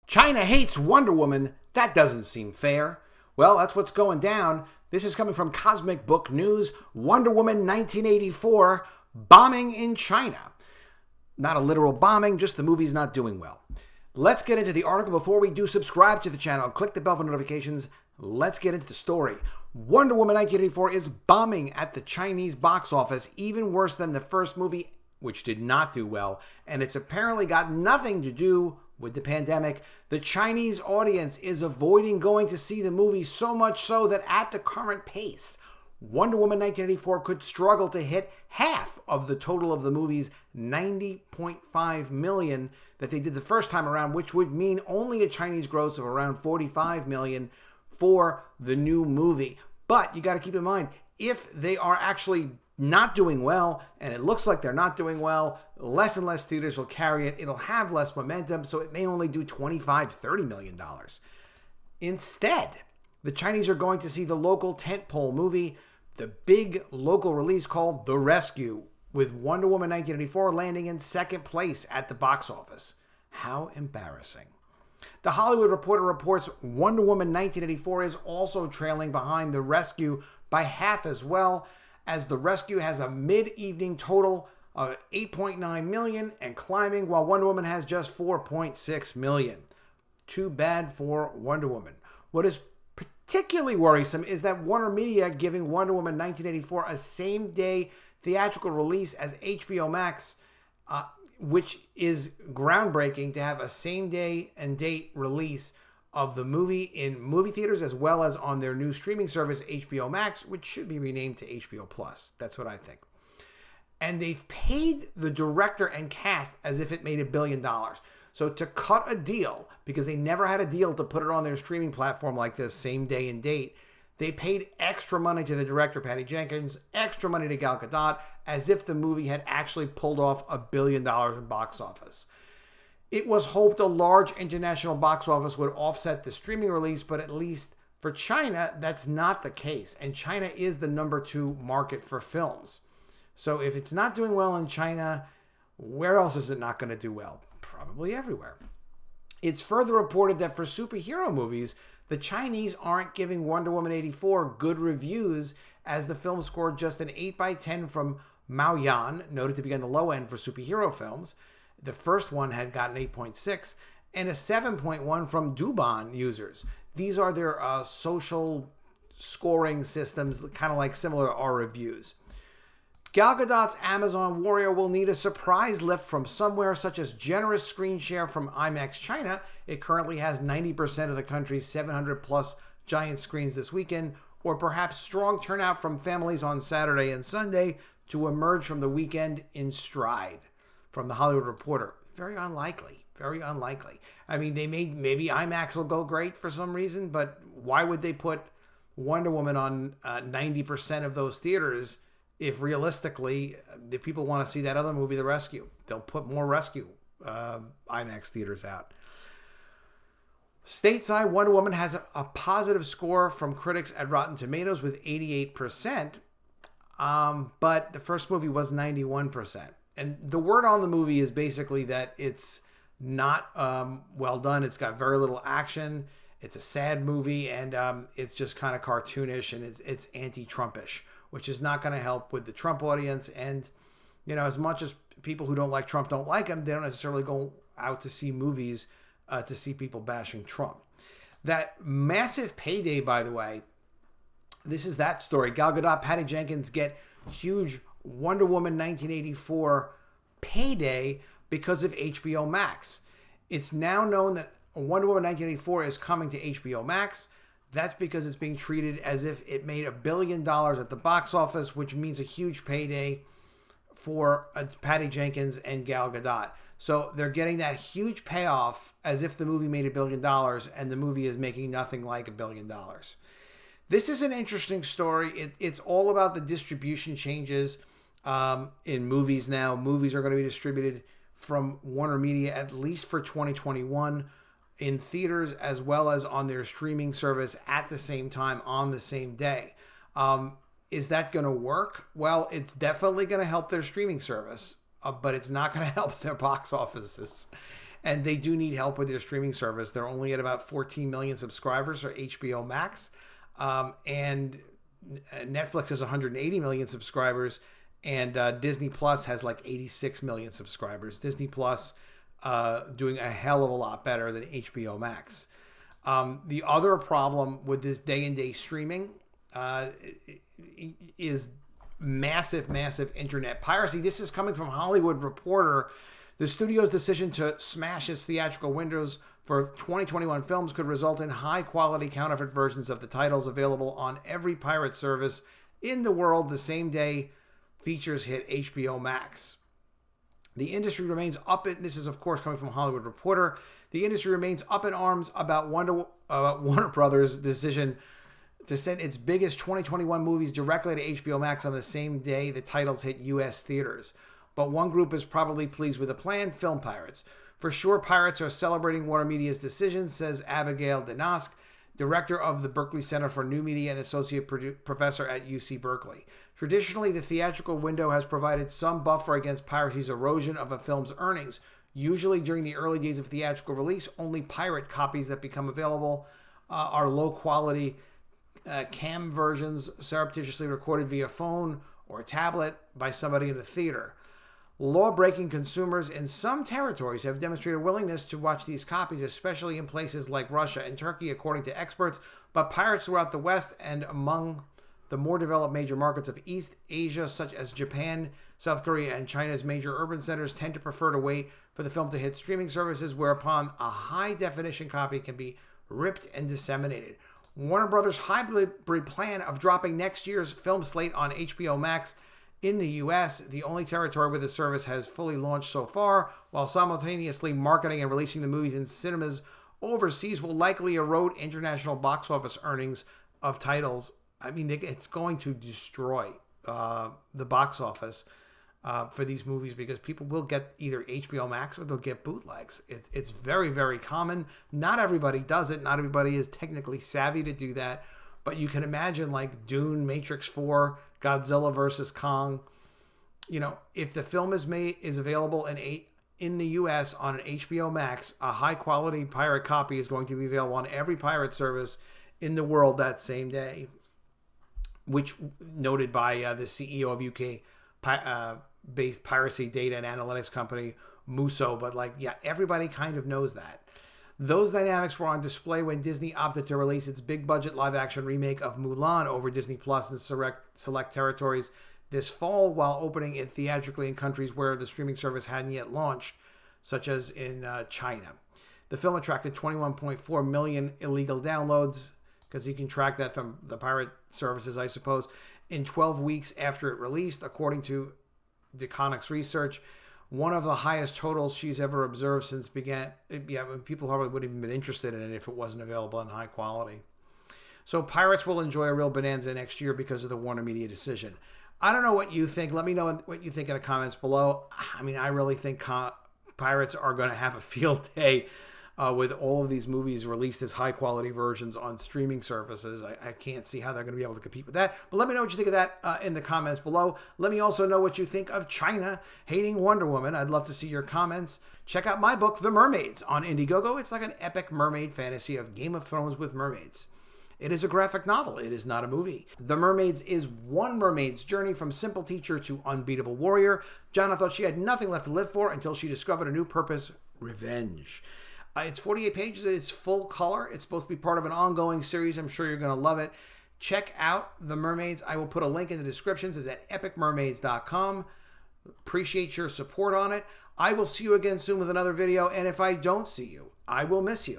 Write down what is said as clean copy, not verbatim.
China hates Wonder Woman. That doesn't seem fair. Well, that's what's going down. This is coming from Cosmic Book News. Wonder Woman 1984, bombing in China. Not a literal bombing, just the movie's not doing well. Let's get into the article. Before we do, subscribe to the channel, click the bell for notifications. Let's get into the story. Wonder Woman 1984 is bombing at the Chinese box office, even worse than the first movie, which did not do well. And it's apparently got nothing to do with the pandemic. The Chinese audience is avoiding going to see the movie, so much so that at the current pace, Wonder Woman 1984 could struggle to hit half of the total of the movie's $90.5 million that they did the first time around, which would mean only a Chinese gross of around $45 million for the new movie. But you got to keep in mind, if they are actually not doing well, and it looks like they're not doing well, less and less theaters will carry it. It'll have less momentum, so it may only do $25-30 million. Instead, the Chinese are going to see the local tentpole movie, the big local release called The Rescue, with Wonder Woman 1984 landing in second place at the box office. How embarrassing. The Hollywood Reporter reports Wonder Woman 1984 is also trailing behind The Rescue by half as well, as The Rescue has a mid-evening total of 8.9 million and climbing, while Wonder Woman has just 4.6 million. Too bad for Wonder Woman. What is particularly worrisome is that Warner Media giving Wonder Woman 1984 a same-day theatrical release as HBO Max, which is groundbreaking to have a same-day and date release of the movie in movie theaters as well as on their new streaming service, HBO Max, which should be renamed to HBO Plus. That's what I think. And they've paid the director and cast as if it made $1 billion. So to cut a deal, because they never had a deal to put it on their streaming platform like this, same day and date, they paid extra money to the director, Patty Jenkins, extra money to Gal Gadot, as if the movie had actually pulled off $1 billion in box office. It was hoped a large international box office would offset the streaming release, but at least for China, that's not the case. And China is the #2 market for films. So if it's not doing well in China, where else is it not going to do well? Probably everywhere. It's further reported that for superhero movies, the Chinese aren't giving Wonder Woman 84 good reviews, as the film scored just an 8/10 from Maoyan, noted to be on the low end for superhero films. The first one had gotten 8.6, and a 7.1 from Douban users. These are their social scoring systems, kind of like similar to our reviews. Gal Gadot's Amazon Warrior will need a surprise lift from somewhere, such as generous screen share from IMAX China. It currently has 90% of the country's 700-plus giant screens this weekend, or perhaps strong turnout from families on Saturday and Sunday to emerge from the weekend in stride. From the Hollywood Reporter. Very unlikely. Very unlikely. I mean, maybe IMAX will go great for some reason, but why would they put Wonder Woman on 90% of those theaters if realistically the people want to see that other movie, The Rescue? They'll put more Rescue IMAX theaters out. Stateside, Wonder Woman has a positive score from critics at Rotten Tomatoes with 88%, but the first movie was 91%. And the word on the movie is basically that it's not well done. It's got very little action. It's a sad movie, and it's just kind of cartoonish, and it's anti-Trumpish, which is not going to help with the Trump audience. And, you know, as much as people who don't like Trump don't like him, they don't necessarily go out to see movies to see people bashing Trump. That massive payday, by the way, this is that story. Gal Gadot, Patty Jenkins get huge Wonder Woman 1984 payday because of HBO Max. It's now known that Wonder Woman 1984 is coming to HBO Max. That's because it's being treated as if it made $1 billion at the box office, which means a huge payday for Patty Jenkins and Gal Gadot. So they're getting that huge payoff as if the movie made $1 billion, and the movie is making nothing like $1 billion. This is an interesting story. It's all about the distribution changes in movies now. Movies are going to be distributed from Warner Media at least for 2021 in theaters as well as on their streaming service at the same time on the same day. Is that going to work? Well, it's definitely going to help their streaming service, but it's not going to help their box offices. And they do need help with their streaming service. They're only at about 14 million subscribers for HBO Max. And Netflix has 180 million subscribers. And Disney Plus has like 86 million subscribers. Disney Plus doing a hell of a lot better than HBO Max. The other problem with this day-and-day streaming is massive internet piracy. This is coming from Hollywood Reporter. The studio's decision to smash its theatrical windows for 2021 films could result in high-quality counterfeit versions of the titles available on every pirate service in the world the same day features hit HBO Max. The industry remains up in, this is of course coming from Hollywood Reporter, the industry remains up in arms about Warner Brothers' decision to send its biggest 2021 movies directly to HBO Max on the same day the titles hit U.S. theaters. But one group is probably pleased with the plan, film pirates. For sure, pirates are celebrating Warner Media's decision, says Abigail Denosk, director of the Berkeley Center for New Media and associate professor at UC Berkeley. Traditionally, the theatrical window has provided some buffer against piracy's erosion of a film's earnings. Usually during the early days of theatrical release, only pirate copies that become available are low-quality cam versions surreptitiously recorded via phone or tablet by somebody in a theater. Law-breaking consumers in some territories have demonstrated willingness to watch these copies, especially in places like Russia and Turkey, according to experts. But pirates throughout the West and among the more developed major markets of East Asia, such as Japan, South Korea, and China's major urban centers, tend to prefer to wait for the film to hit streaming services, whereupon a high-definition copy can be ripped and disseminated. Warner Brothers' hybrid plan of dropping next year's film slate on HBO Max in the U.S., the only territory where the service has fully launched so far, while simultaneously marketing and releasing the movies in cinemas overseas, will likely erode international box office earnings of titles. I mean, it's going to destroy the box office for these movies because people will get either HBO Max or they'll get bootlegs. It's very common. Not everybody does it. Not everybody is technically savvy to do that. But you can imagine like Dune, Matrix 4, Godzilla vs. Kong. You know, if the film is available in the U.S. on an HBO Max, a high-quality pirate copy is going to be available on every pirate service in the world that same day, which noted by the CEO of UK-based piracy data and analytics company Musso. But like, yeah, everybody kind of knows that. Those dynamics were on display when Disney opted to release its big-budget live-action remake of Mulan over Disney Plus in select territories this fall, while opening it theatrically in countries where the streaming service hadn't yet launched, such as in China. The film attracted 21.4 million illegal downloads, because you can track that from the pirate services, I suppose, in 12 weeks after it released, according to Deconics Research. One of the highest totals she's ever observed since began. Yeah, people probably wouldn't have been interested in it if it wasn't available in high quality. So pirates will enjoy a real bonanza next year because of the Warner Media decision. I don't know what you think. Let me know what you think in the comments below. I mean, I really think pirates are going to have a field day with all of these movies released as high-quality versions on streaming services. I can't see how they're going to be able to compete with that. But let me know what you think of that in the comments below. Let me also know what you think of China hating Wonder Woman. I'd love to see your comments. Check out my book, The Mermaids, on Indiegogo. It's like an epic mermaid fantasy of Game of Thrones with mermaids. It is a graphic novel. It is not a movie. The Mermaids is one mermaid's journey from simple teacher to unbeatable warrior. Jana thought she had nothing left to live for until she discovered a new purpose, revenge. It's 48 pages. It's full color. It's supposed to be part of an ongoing series. I'm sure you're going to love it. Check out The Mermaids. I will put a link in the descriptions. It's at epicmermaids.com. Appreciate your support on it. I will see you again soon with another video. And if I don't see you, I will miss you.